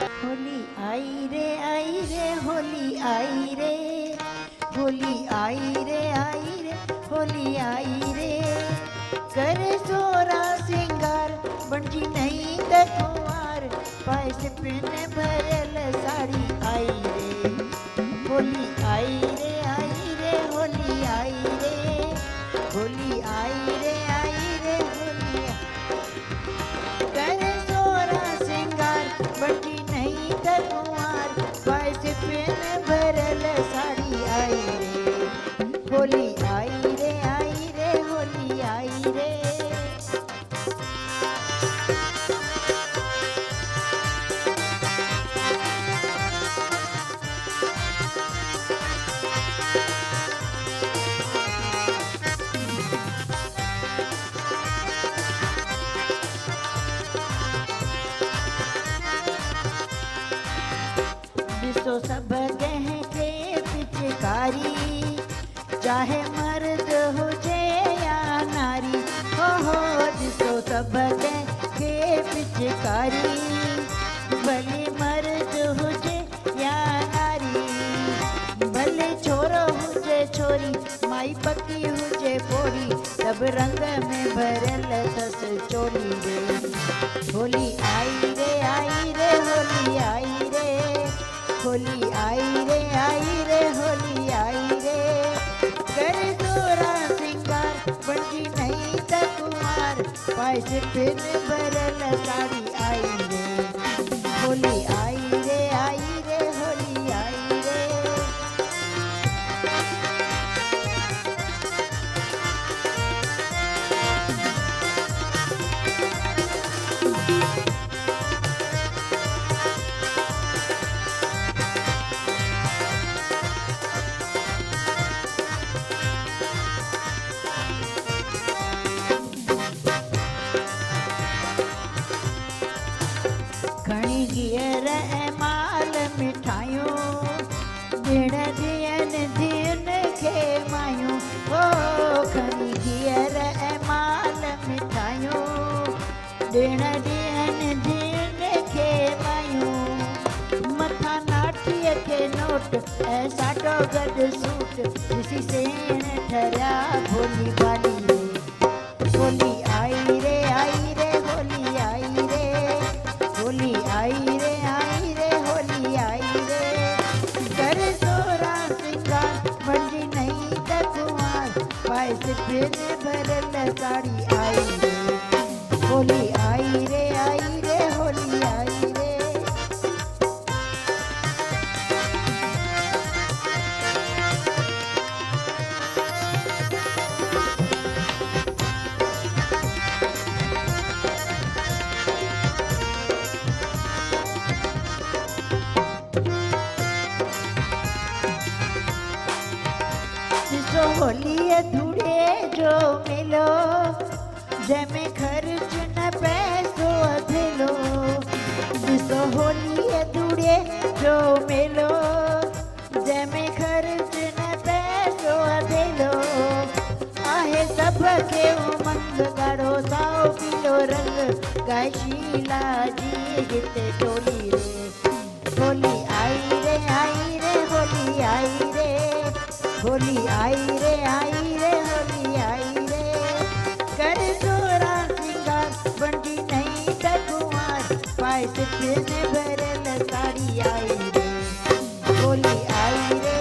होली आई रे होली आई रे, होली आई रे होली आई रे। करे सोरा सिंगार बनजी नहीं त कुंवार, पाए से पिन भरल साड़ी आई रे। होली आई रे होली आई रे, होली आई रे होली करे सोरा सिंगार बनजी नहीं त कुंवार, पाए से पिन भरल साड़ी आई रे। होली आई रे होली आई रे। जिसो सब कह के पिचकारी, चाहे मर्द हो या नारी, हो जिसो सब कह के पिचकारी, भले मर्द हो या नारी, भले छोरो हो छोरी, माई पक्की हो पोरी, सब रंग में भरल सस चोली रे। होली आई रे होली आई रे, होली आई रे होली आई रे। करे सोरा सिंगार बनजी नहीं त कुमार, पाए से पिन भरल साड़ी आई रे। होली आई रे होली आई रे। खणी गियर माल मिठाइयों, ॾिण ॾियन खे मायूं, ओ खणी गियर माल मिठाइयों, ॾिण ॾियन खे मायूं। मथां नाठीअ खे नोट ऐं साटो गॾु सूट, ॾिसी सेण ठरिया भोली भाली रे। होली आई रे होली आई रे, होली आई रे होली आई रे। करे सोरा सिंगार बनजी नहीं त कुंवार, पाए से पिन भरल साड़ी आई रे। होली आई रे होली आई रे। जिसो होली अधूरे जो मिलो, जंहिंमें खर्च न पैसो अधेलो। जिसो होली अधूरे जो मिलो, जंहिंमें खर्च न पैसो अधेलो। आहे सभ खे उमंग ॻाढ़ो साओ पीलो रंग, गाए शीला जी हिते टोली रे। होली आई रे होली आई रे, होली आई रे होली आई रे। कर सोरा सिंगार बनजी नहीं त कुंवार, पाए से पिन भरल साड़ी आई रे। होली आई रे